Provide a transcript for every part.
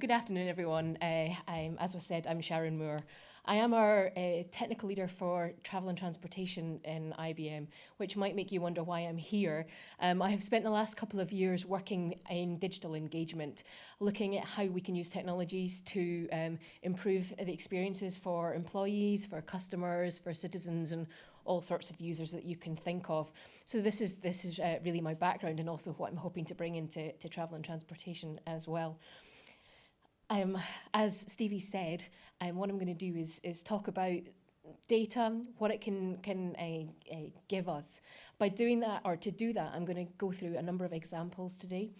Good afternoon, everyone. As was said, I'm Sharon Moore. I am our technical leader for travel and transportation in IBM, which might make you wonder why I'm here. I have spent the last couple of years working in digital engagement, looking at how we can use technologies to improve the experiences for employees, for customers, for citizens, and all sorts of users that you can think of. So this is really my background, and also what I'm hoping to bring into travel and transportation as well. As Stevie said, what I'm going to do is talk about data, what it can give us. By doing that, or to do that, I'm going to go through a number of examples today,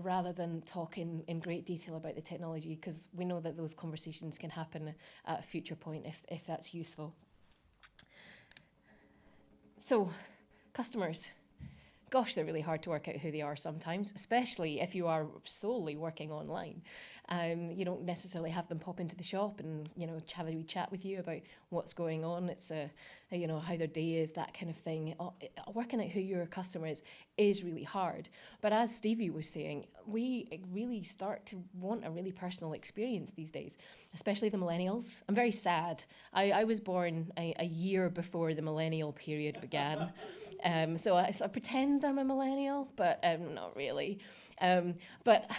rather than talk in great detail about the technology, because we know that those conversations can happen at a future point if that's useful. So, customers. Gosh, they're really hard to work out who they are sometimes, especially if you are solely working online. You don't necessarily have them pop into the shop and have a wee chat with you about what's going on. It's how their day is, that kind of thing. Working out who your customer is really hard. But as Stevie was saying, we really start to want a really personal experience these days, especially the millennials. I'm very sad. I was born a year before the millennial period began. So I pretend I'm a millennial, but not really. But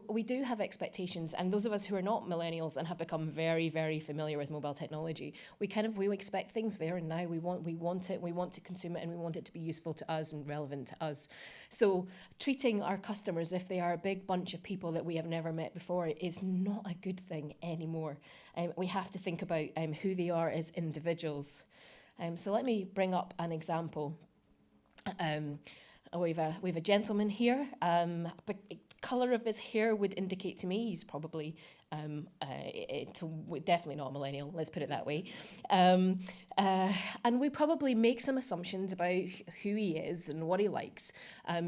we do have expectations, and those of us who are not millennials and have become very, very familiar with mobile technology, we expect things there and now. We want it, we want to consume it, and we want it to be useful to us and relevant to us. So treating our customers if they are a big bunch of people that we have never met before is not a good thing anymore. We have to think about who they are as individuals. So let me bring up an example. We have a gentleman here. The colour of his hair would indicate to me he's probably definitely not a millennial, let's put it that way. And we probably make some assumptions about who he is and what he likes,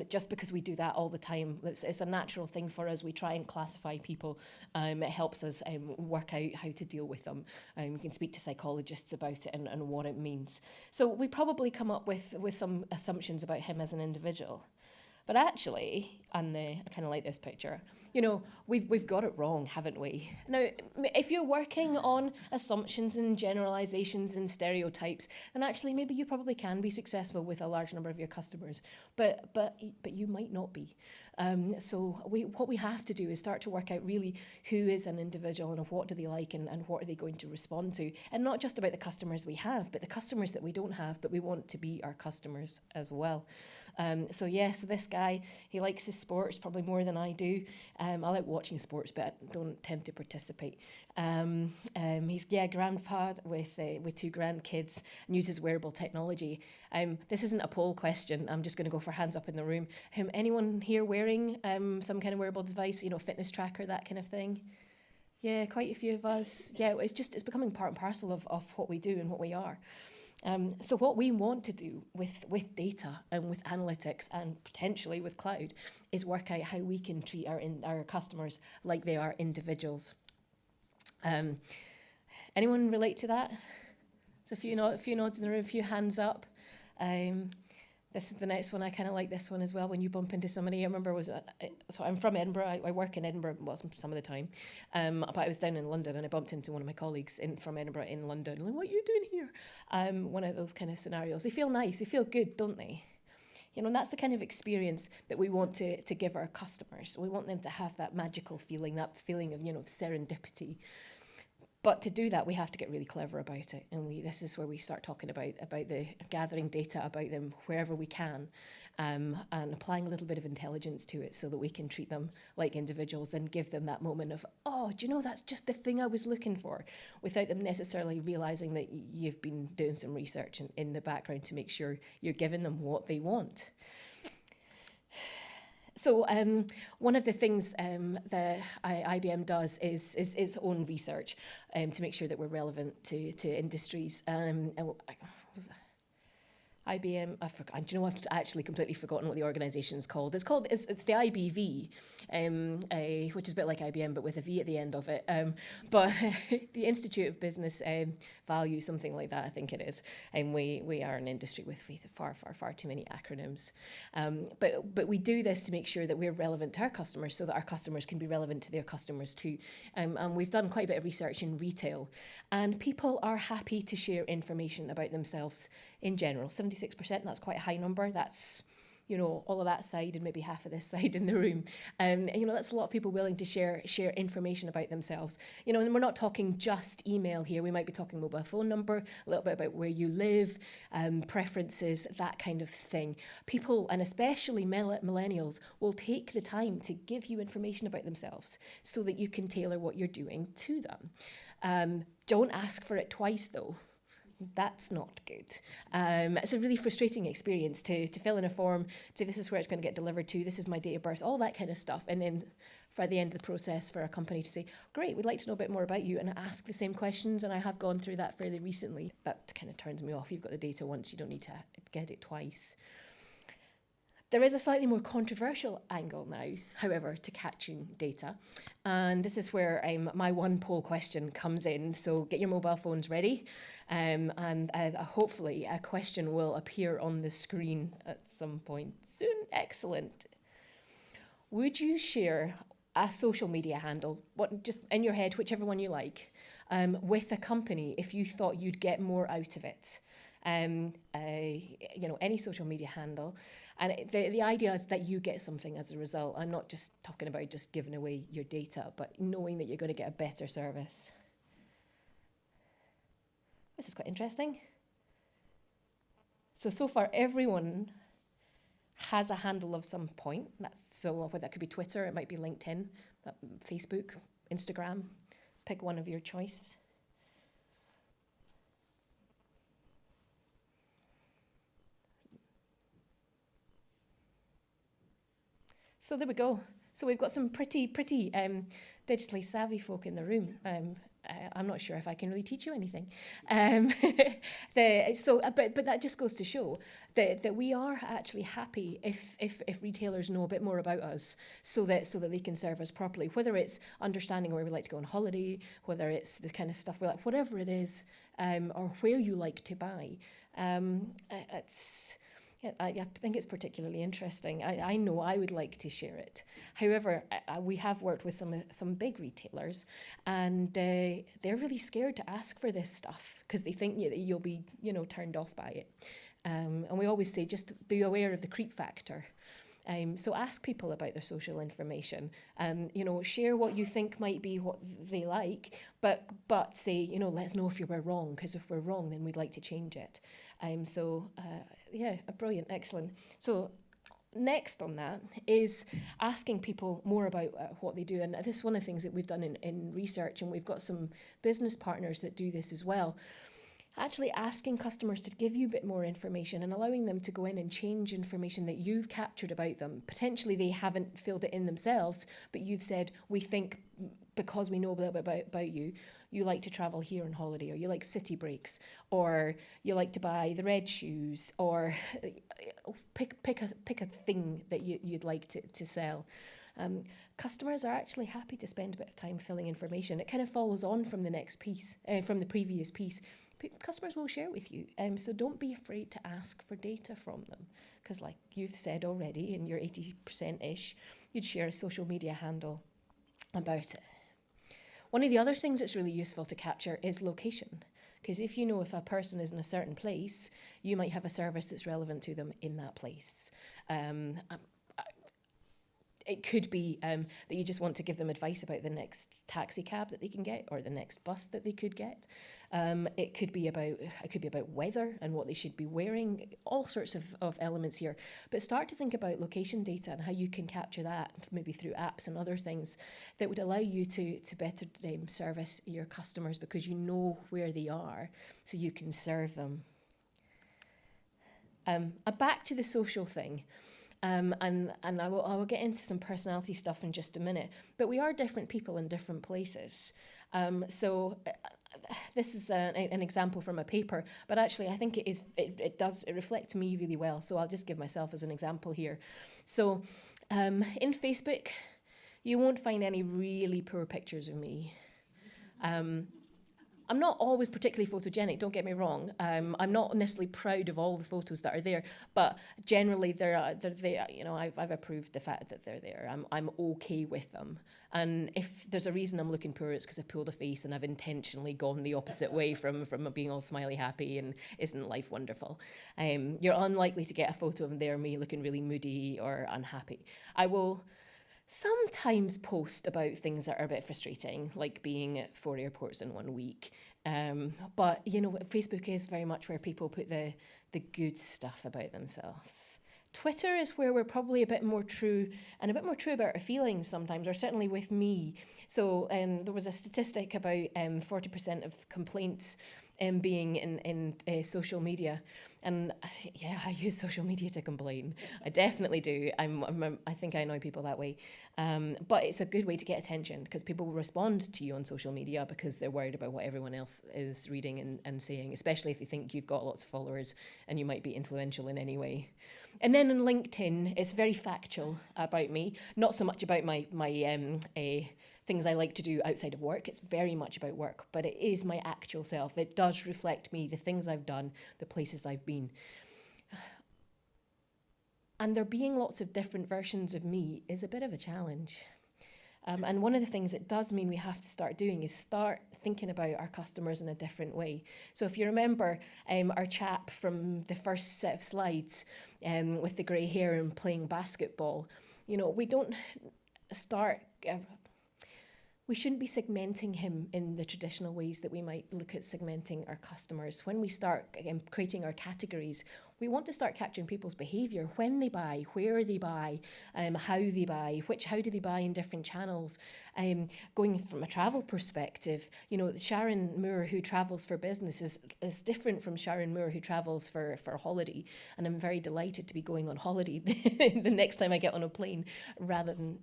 just because we do that all the time. It's a natural thing for us. We try and classify people. It helps us work out how to deal with them. We can speak to psychologists about it and what it means. So we probably come up with some assumptions about him as an individual. But actually, and I kind of like this picture, we've got it wrong, haven't we? Now, if you're working on assumptions and generalizations and stereotypes, then actually maybe you probably can be successful with a large number of your customers, but you might not be. So what we have to do is start to work out really who is an individual and what do they like and what are they going to respond to. And not just about the customers we have, but the customers that we don't have, but we want to be our customers as well. So this guy, he likes his sports probably more than I do. I like watching sports, but I don't tend to participate. He's a grandfather with 2 grandkids and uses wearable technology. This isn't a poll question. I'm just going to go for hands up in the room. Anyone here wearing some kind of wearable device, fitness tracker, that kind of thing? Yeah, quite a few of us. Yeah, it's becoming part and parcel of what we do and what we are. So what we want to do with data and with analytics and potentially with cloud is work out how we can treat our customers like they are individuals. Anyone relate to that? So a few nods in the room, a few hands up. This is the next one. I kind of like this one as well. When you bump into somebody, I remember so I'm from Edinburgh. I work in Edinburgh some of the time, but I was down in London and I bumped into one of my colleagues from Edinburgh in London. Like, what are you doing here? One of those kind of scenarios. They feel nice. They feel good, don't they? And that's the kind of experience that we want to give our customers. We want them to have that magical feeling, that feeling of serendipity. But to do that, we have to get really clever about it. And this is where we start talking about the gathering data about them wherever we can, and applying a little bit of intelligence to it so that we can treat them like individuals and give them that moment of, oh, do you know, that's just the thing I was looking for, without them necessarily realising that you've been doing some research in the background to make sure you're giving them what they want. So one of the things that IBM does is its own research to make sure that we're relevant to industries. IBM, do you know, I've actually completely forgotten what the organisation is called. It's the IBV, which is a bit like IBM, but with a V at the end of it. But the Institute of Business Value, something like that, I think it is. And we are an industry with far too many acronyms. But we do this to make sure that we're relevant to our customers so that our customers can be relevant to their customers too. And we've done quite a bit of research in retail, and people are happy to share information about themselves in general. 76%, that's quite a high number. That's, you know, all of that side and maybe half of this side in the room. You know, that's a lot of people willing to share information about themselves. You know, and we're not talking just email here. We might be talking mobile phone number, a little bit about where you live, preferences, that kind of thing. People, and especially millennials, will take the time to give you information about themselves so that you can tailor what you're doing to them. Don't ask for it twice, though. That's not good. It's a really frustrating experience to fill in a form, say this is where it's going to get delivered to, this is my date of birth, all that kind of stuff. And then for the end of the process for a company to say, great, we'd like to know a bit more about you, and ask the same questions. And I have gone through that fairly recently. That kind of turns me off. You've got the data once, you don't need to get it twice. There is a slightly more controversial angle now, however, to catching data. And this is where my one poll question comes in. So get your mobile phones ready. And hopefully a question will appear on the screen at some point soon. Excellent. Would you share a social media handle, just in your head, whichever one you like, with a company if you thought you'd get more out of it? You know, any social media handle. And the idea is that you get something as a result. I'm not just talking about just giving away your data, but knowing that you're going to get a better service. This is quite interesting. So far, everyone has a handle of some point. That could be Twitter, it might be LinkedIn, Facebook, Instagram. Pick one of your choice. So there we go. So we've got some pretty digitally savvy folk in the room. I'm not sure if I can really teach you anything. But that just goes to show that we are actually happy if retailers know a bit more about us, so that they can serve us properly. Whether it's understanding where we like to go on holiday, whether it's the kind of stuff we like, whatever it is, or where you like to buy. I think it's particularly interesting. I know I would like to share it. However, we have worked with some big retailers, and they're really scared to ask for this stuff because they think that you'll be, turned off by it. And we always say, just be aware of the creep factor. So ask people about their social information. Share what you think might be what they like, but say, let's know if you were wrong, because if we're wrong, then we'd like to change it. Brilliant, excellent. So next on that is asking people more about what they do. And this is one of the things that we've done in research, and we've got some business partners that do this as well. Actually asking customers to give you a bit more information and allowing them to go in and change information that you've captured about them. Potentially they haven't filled it in themselves, but you've said, we think because we know a little bit about you, you like to travel here on holiday, or you like city breaks, or you like to buy the red shoes, or pick a thing that you'd like to sell. Customers are actually happy to spend a bit of time filling information. It kind of follows on from the next piece, from the previous piece. Customers will share with you, so don't be afraid to ask for data from them, because like you've said already in your 80%-ish, you'd share a social media handle about it. One of the other things that's really useful to capture is location, because if you know if a person is in a certain place, you might have a service that's relevant to them in that place. It could be that you just want to give them advice about the next taxi cab that they can get, or the next bus that they could get. It could be about weather and what they should be wearing, all sorts of elements here. But start to think about location data and how you can capture that, maybe through apps and other things that would allow you to better service your customers, because you know where they are, so you can serve them. Back to the social thing. And I will get into some personality stuff in just a minute. But we are different people in different places. So this is an example from a paper, but actually I think it reflects me really well. So I'll just give myself as an example here. So in Facebook, you won't find any really poor pictures of me. I'm not always particularly photogenic, don't get me wrong. I'm not necessarily proud of all the photos that are there, but generally they're there. You know, I've approved the fact that they're there. I'm okay with them. And if there's a reason I'm looking poor, it's because I pulled a face and I've intentionally gone the opposite way from being all smiley happy and isn't life wonderful. You're unlikely to get a photo of there me looking really moody or unhappy. I will sometimes post about things that are a bit frustrating, like being at 4 airports in 1 week. But, you know, Facebook is very much where people put the good stuff about themselves. Twitter is where we're probably a bit more true about our feelings sometimes, or certainly with me. So there was a statistic about 40% of complaints being in social media. And yeah, I use social media to complain. I definitely do. I think I annoy people that way. But it's a good way to get attention because people will respond to you on social media because they're worried about what everyone else is reading and saying, especially if they think you've got lots of followers and you might be influential in any way. And then on LinkedIn, it's very factual about me, not so much about my things I like to do outside of work. It's very much about work, but it is my actual self. It does reflect me, the things I've done, the places I've been. And there being lots of different versions of me is a bit of a challenge. And one of the things it does mean we have to start doing is start thinking about our customers in a different way. So if you remember our chap from the first set of slides with the grey hair and playing basketball, you know, we don't start... we shouldn't be segmenting him in the traditional ways that we might look at segmenting our customers. When we start creating our categories, we want to start capturing people's behaviour, when they buy, where they buy, how they buy, how do they buy in different channels. Going from a travel perspective, you know, Sharon Moore, who travels for business, is different from Sharon Moore, who travels for holiday. And I'm very delighted to be going on holiday the next time I get on a plane, rather than...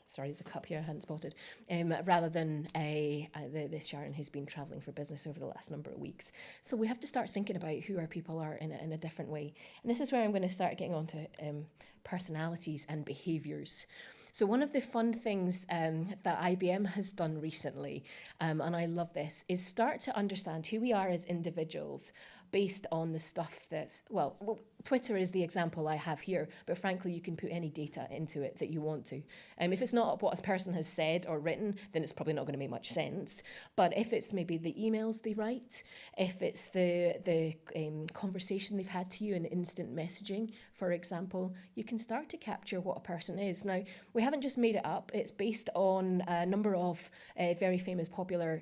sorry, there's a cup here I hadn't spotted, rather than this Sharon who's been travelling for business over the last number of weeks. So we have to start thinking about who our people are in a different way. And this is where I'm going to start getting onto personalities and behaviours. So one of the fun things that IBM has done recently, and I love this, is start to understand who we are as individuals based on the stuff that's, well, Twitter is the example I have here, but frankly, you can put any data into it that you want to. If it's not what a person has said or written, then it's probably not going to make much sense. But if it's maybe the emails they write, if it's the conversation they've had to you in instant messaging, for example, you can start to capture what a person is. Now, we haven't just made it up. It's based on a number of very famous popular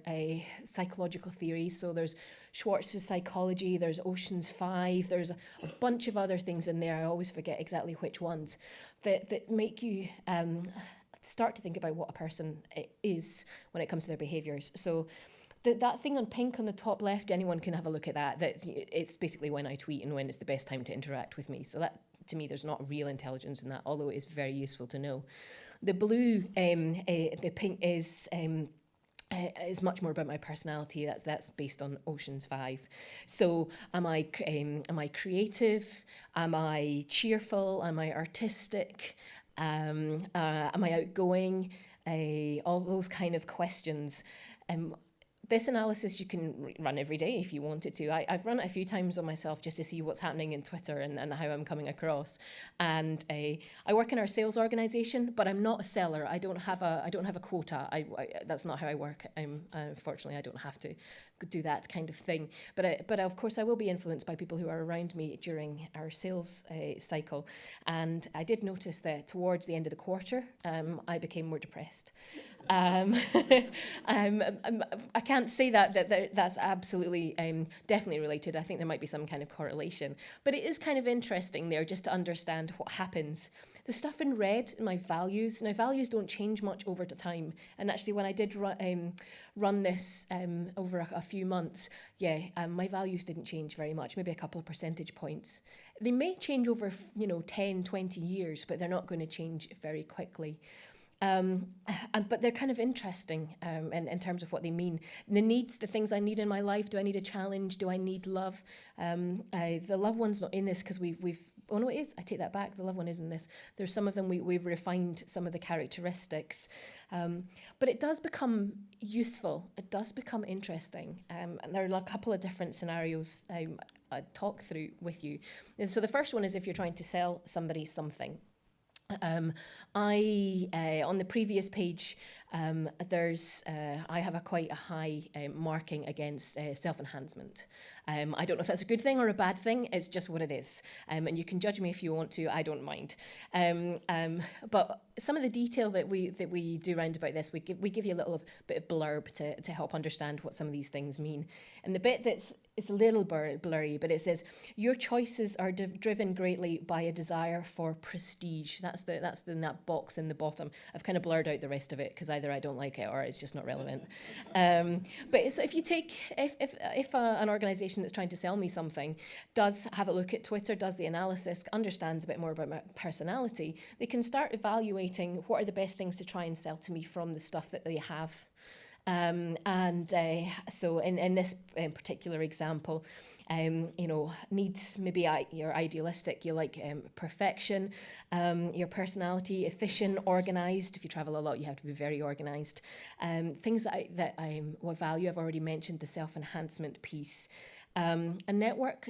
psychological theories. So there's Schwartz's psychology, there's Ocean's 5, there's a bunch of other things in there. I always forget exactly which ones that make you start to think about what a person is when it comes to their behaviours. So that thing on pink on the top left, anyone can have a look at that. It's basically when I tweet and when it's the best time to interact with me. So that, to me, there's not real intelligence in that, although it is very useful to know. The blue, the pink is much more about my personality. That's based on Ocean's 5. So am I creative? Am I cheerful? Am I artistic? Am I outgoing? All those kind of questions. This analysis you can run every day if you wanted to. I've run it a few times on myself just to see what's happening in Twitter and how I'm coming across. And I work in our sales organisation, but I'm not a seller. I don't have a quota. That's not how I work. Unfortunately, I don't have to do that kind of thing. But of course, I will be influenced by people who are around me during our sales cycle. And I did notice that towards the end of the quarter, I became more depressed. I can't say that's absolutely definitely related. I think there might be some kind of correlation, but it is kind of interesting there just to understand what happens. The stuff in red, my values. Now, values don't change much over the time. And actually, when I did run this over a few months, my values didn't change very much, maybe a couple of percentage points. They may change over, 10, 20 years, but they're not going to change very quickly. But they're kind of interesting in terms of what they mean. The needs, the things I need in my life. Do I need a challenge? Do I need love? The love one's not in this because we've oh no, it is. I take that back. The love one is in this. There's some of them we've refined some of the characteristics. But it does become useful. It does become interesting. And there are a couple of different scenarios I'd talk through with you. And so the first one is if you're trying to sell somebody something. On the previous page, I have quite a high marking against self-enhancement. I don't know if that's a good thing or a bad thing. It's just what it is. And you can judge me if you want to. I don't mind. But some of the detail that we do round about this, we give you a little bit of blurb to help understand what some of these things mean. And the bit it's a little blurry, but it says your choices are driven greatly by a desire for prestige. That's in that box in the bottom. I've kind of blurred out the rest of it because either I don't like it or it's just not relevant. But so if an organisation that's trying to sell me something does have a look at Twitter, does the analysis, understands a bit more about my personality, they can start evaluating what are the best things to try and sell to me from the stuff that they have. So in this particular example, needs, maybe you're idealistic, you like perfection, your personality, efficient, organised. If you travel a lot, you have to be very organised. Things that I value, I've already mentioned the self-enhancement piece. A network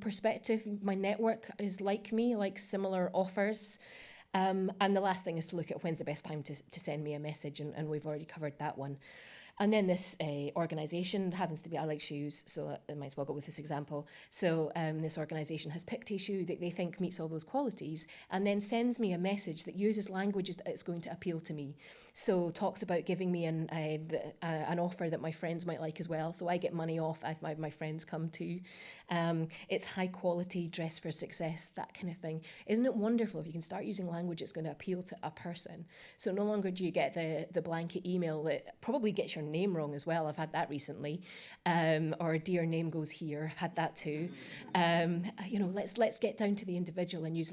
perspective, my network is like me, like similar offers. And the last thing is to look at when's the best time to send me a message, and we've already covered that one. And then this organisation happens to be, I like shoes, so I might as well go with this example. So this organisation has picked a shoe that they think meets all those qualities and then sends me a message that uses language that it's going to appeal to me. So talks about giving me an offer that my friends might like as well. So I get money off, my friends come too. It's high quality, dress for success, that kind of thing. Isn't it wonderful if you can start using language that's going to appeal to a person? So no longer do you get the blanket email that probably gets your name wrong as well. I've had that recently. Or dear name goes here. I've had that too. Let's get down to the individual and use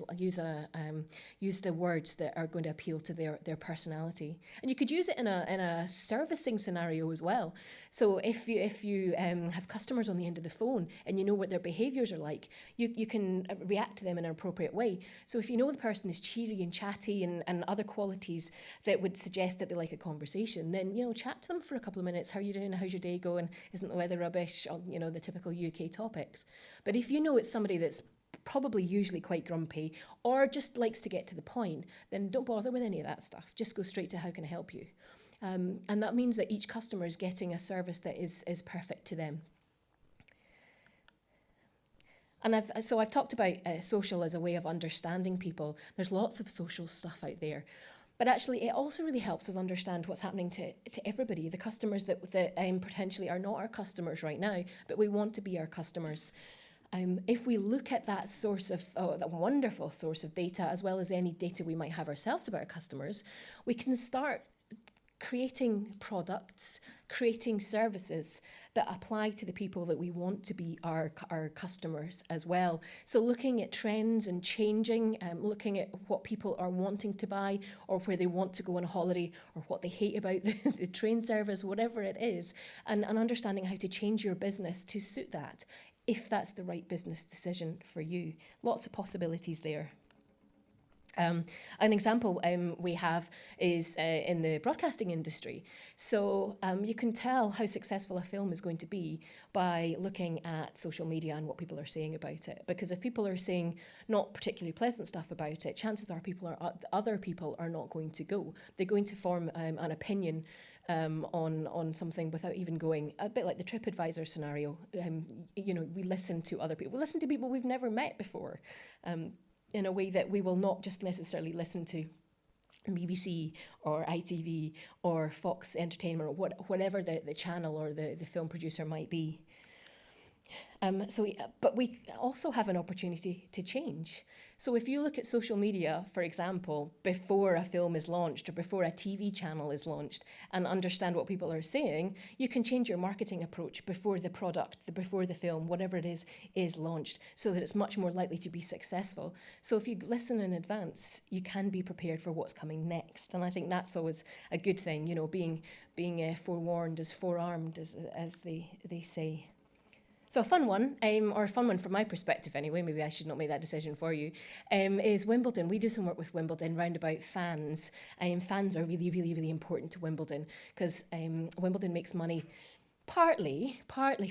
the words that are going to appeal to their personality. And you could use it in a servicing scenario as well. So if you have customers on the end of the phone and you know what their behaviours are like, you can react to them in an appropriate way. So if you know the person is cheery and chatty and other qualities that would suggest that they like a conversation, then chat to them for a couple of minutes. How are you doing? How's your day going? Isn't the weather rubbish? The typical UK topics. But if you know it's somebody that's probably usually quite grumpy or just likes to get to the point, then don't bother with any of that stuff. Just go straight to how can I help you? And that means that each customer is getting a service that is perfect to them. And I've talked about social as a way of understanding people. There's lots of social stuff out there. But actually, it also really helps us understand what's happening to everybody, the customers that potentially are not our customers right now, but we want to be our customers. If we look at that that wonderful source of data, as well as any data we might have ourselves about our customers, we can start creating products, creating services that apply to the people that we want to be our customers as well. So looking at trends and changing, looking at what people are wanting to buy or where they want to go on holiday or what they hate about the train service, whatever it is, and understanding how to change your business to suit that, if that's the right business decision for you. Lots of possibilities there. An example we have is in the broadcasting industry. So you can tell how successful a film is going to be by looking at social media and what people are saying about it. Because if people are saying not particularly pleasant stuff about it, chances are other people are not going to go. They're going to form an opinion on something without even going, a bit like the TripAdvisor scenario. We listen to other people. We listen to people we've never met before. In a way that we will not just necessarily listen to BBC or ITV or Fox Entertainment or whatever the channel or the film producer might be. But we also have an opportunity to change. So if you look at social media, for example, before a film is launched or before a TV channel is launched and understand what people are saying, you can change your marketing approach before the product, before the film, whatever it is launched, so that it's much more likely to be successful. So if you listen in advance, you can be prepared for what's coming next. And I think that's always a good thing, being forewarned is forearmed, as they say. So a fun one, or a fun one from my perspective anyway, maybe I should not make that decision for you, is Wimbledon. We do some work with Wimbledon round about fans. Fans are really, really, really important to Wimbledon because Wimbledon makes money partly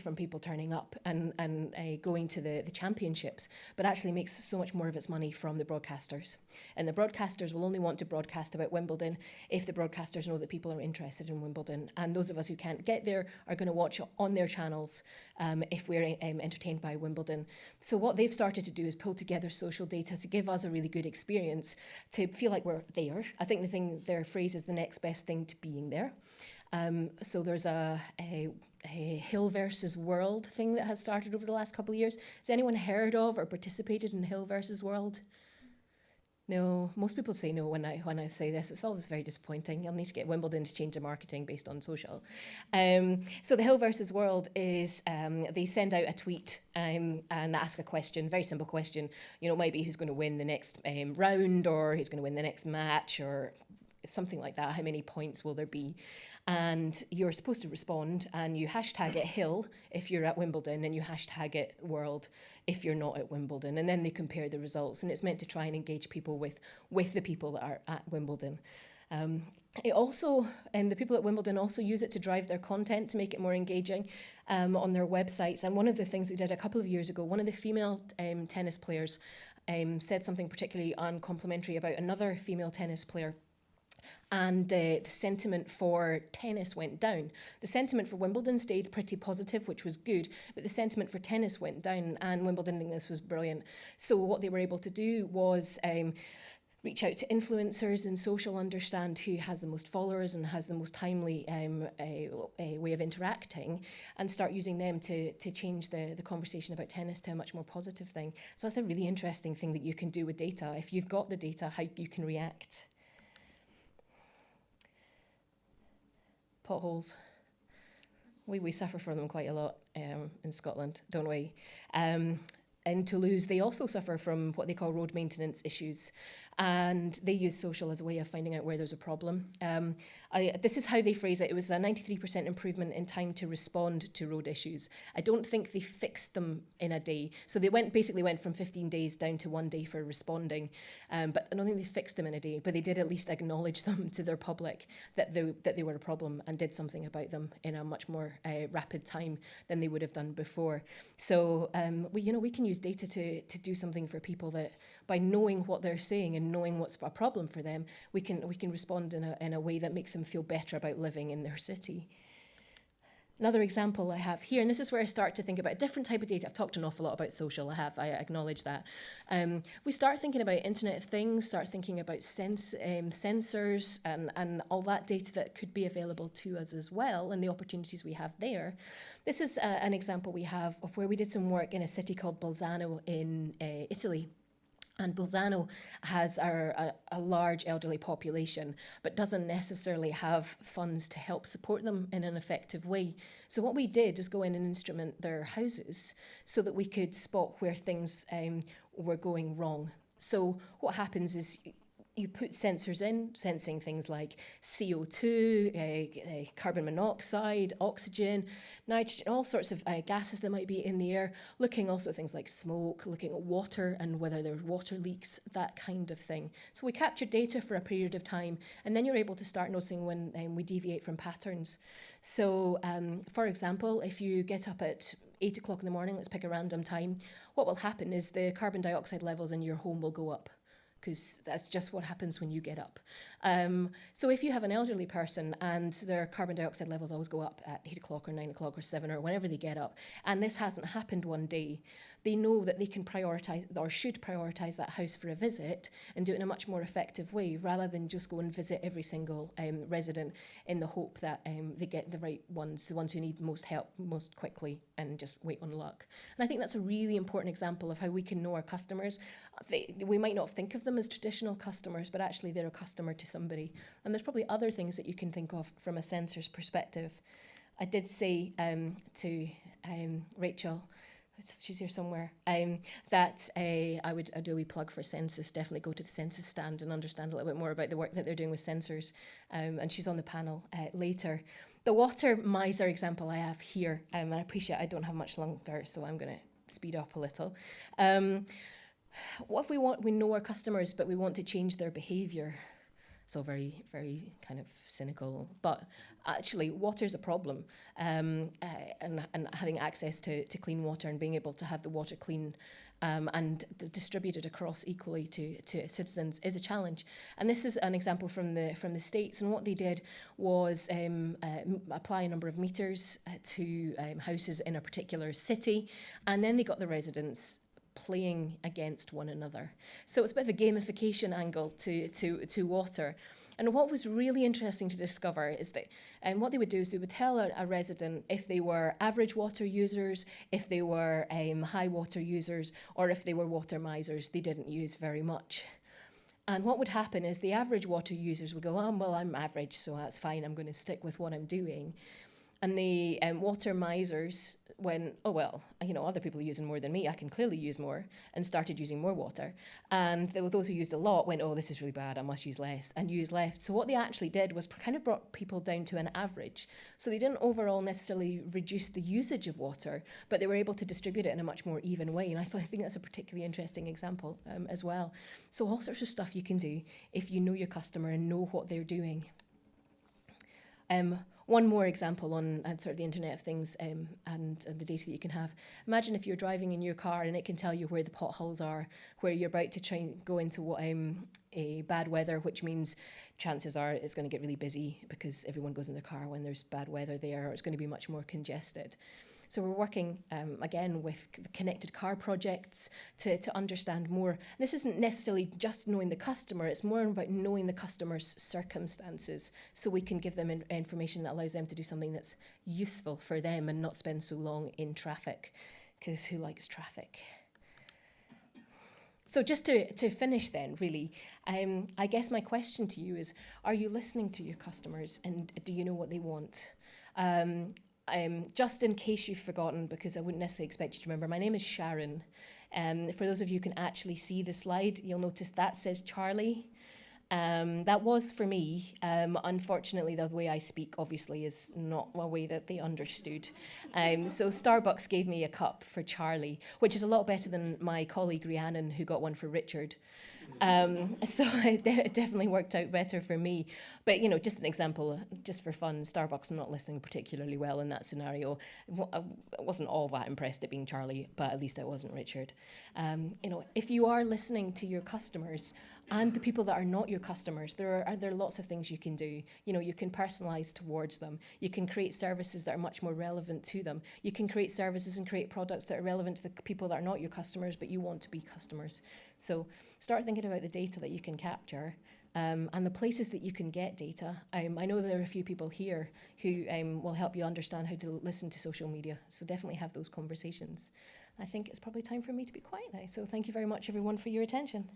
from people turning up and going to the championships, but actually makes so much more of its money from the broadcasters. And the broadcasters will only want to broadcast about Wimbledon if the broadcasters know that people are interested in Wimbledon. And those of us who can't get there are going to watch on their channels if we're entertained by Wimbledon. So what they've started to do is pull together social data to give us a really good experience, to feel like we're there. I think their phrase is the next best thing to being there. So there's a Hill versus World thing that has started over the last couple of years. Has anyone heard of or participated in Hill versus World? No, most people say no when I say this. It's always very disappointing. I'll need to get Wimbledon to change their marketing based on social. So the Hill versus World is they send out a tweet and ask a question, very simple question. Maybe who's going to win the next round, or who's going to win the next match, or something like that. How many points will there be? And you're supposed to respond, and you hashtag it Hill if you're at Wimbledon, and you hashtag it World if you're not at Wimbledon. And then they compare the results, and it's meant to try and engage people with the people that are at Wimbledon. And the people at Wimbledon also use it to drive their content to make it more engaging on their websites. And one of the things they did a couple of years ago, one of the female tennis players said something particularly uncomplimentary about another female tennis player. And the sentiment for tennis went down. The sentiment for Wimbledon stayed pretty positive, which was good, but the sentiment for tennis went down, and Wimbledon think this was brilliant. So what they were able to do was reach out to influencers in social, understand who has the most followers and has the most timely a way of interacting, and start using them to change the conversation about tennis to a much more positive thing. So that's a really interesting thing that you can do with data. If you've got the data, how you can react. Potholes. We suffer from them quite a lot in Scotland, don't we? In Toulouse, they also suffer from what they call road maintenance issues, and they use social as a way of finding out where there's a problem. This is how they phrase it. It was a 93% improvement in time to respond to road issues. I don't think they fixed them in a day. So they basically went from 15 days down to 1 day for responding, but I don't think they fixed them in a day, but they did at least acknowledge them to their public that they were a problem and did something about them in a much more rapid time than they would have done before. So we can use data to do something for people, that by knowing what they're saying and knowing what's a problem for them, we can respond in a way that makes them feel better about living in their city. Another example I have here, and this is where I start to think about a different type of data. I've talked an awful lot about social, I acknowledge that. We start thinking about Internet of Things, start thinking about sensors and all that data that could be available to us as well, and the opportunities we have there. This is an example we have of where we did some work in a city called Bolzano in Italy. And Bolzano has a large elderly population, but doesn't necessarily have funds to help support them in an effective way. So what we did is go in and instrument their houses so that we could spot where things were going wrong. So what happens is you put sensors in, sensing things like CO2, carbon monoxide, oxygen, nitrogen, all sorts of gases that might be in the air, looking also at things like smoke, looking at water and whether there's water leaks, that kind of thing. So we capture data for a period of time, and then you're able to start noticing when we deviate from patterns. So, for example, if you get up at 8 o'clock in the morning, let's pick a random time, what will happen is the carbon dioxide levels in your home will go up, because that's just what happens when you get up. So if you have an elderly person and their carbon dioxide levels always go up at 8 o'clock or 9 o'clock or 7 or whenever they get up, and this hasn't happened one day, they know that they can prioritise or should prioritise that house for a visit and do it in a much more effective way, rather than just go and visit every single resident in the hope that they get the right ones, the ones who need most help most quickly, and just wait on luck. And I think that's a really important example of how we can know our customers. We might not think of them as traditional customers, but actually they're a customer to somebody. And there's probably other things that you can think of from a censor's perspective. I did say to Rachel, she's here somewhere, that I would do a wee plug for Census. Definitely go to the Census stand and understand a little bit more about the work that they're doing with sensors. And she's on the panel later. The water miser example I have here, and I appreciate I don't have much longer, so I'm going to speed up a little. What if we know our customers, but we want to change their behaviour? So very, very kind of cynical, but actually water is a problem, and having access to clean water and being able to have the water clean and distributed across equally to citizens is a challenge. And this is an example from the States, and what they did was apply a number of meters to houses in a particular city, and then they got the residents playing against one another. So it's a bit of a gamification angle to water. And what was really interesting to discover is that what they would do is they would tell a resident if they were average water users, if they were high water users, or if they were water misers. They didn't use very much. And what would happen is the average water users would go, oh, well, I'm average, so that's fine, I'm going to stick with what I'm doing. And the water misers went, oh, well, other people are using more than me, I can clearly use more, and started using more water. And those who used a lot went, oh, this is really bad, I must use less, and used less. So what they actually did was kind of brought people down to an average. So they didn't overall necessarily reduce the usage of water, but they were able to distribute it in a much more even way. And I think that's a particularly interesting example as well. So all sorts of stuff you can do if you know your customer and know what they're doing. One more example on sort of the Internet of Things and the data that you can have. Imagine if you're driving in your car and it can tell you where the potholes are, where you're about to try and go into a bad weather, which means chances are it's going to get really busy because everyone goes in their car when there's bad weather there, or it's going to be much more congested. So we're working, again, with connected car projects to understand more. This isn't necessarily just knowing the customer, it's more about knowing the customer's circumstances, so we can give them information that allows them to do something that's useful for them and not spend so long in traffic, because who likes traffic? So just to finish then, really, I guess my question to you is, are you listening to your customers, and do you know what they want? Just in case you've forgotten, because I wouldn't necessarily expect you to remember, my name is Sharon. For those of you who can actually see the slide, you'll notice that says Charlie. That was for me. Unfortunately, the way I speak, obviously, is not a way that they understood. So Starbucks gave me a cup for Charlie, which is a lot better than my colleague Rhiannon, who got one for Richard. So it definitely worked out better for me. But, just an example, just for fun, Starbucks not listening particularly well in that scenario. I wasn't all that impressed at being Charlie, but at least I wasn't Richard. If you are listening to your customers and the people that are not your customers, there are lots of things you can do. You can personalize towards them. You can create services that are much more relevant to them. You can create services and create products that are relevant to the people that are not your customers, but you want to be customers. So start thinking about the data that you can capture and the places that you can get data. I know there are a few people here who will help you understand how to listen to social media. So definitely have those conversations. I think it's probably time for me to be quiet now. So thank you very much, everyone, for your attention.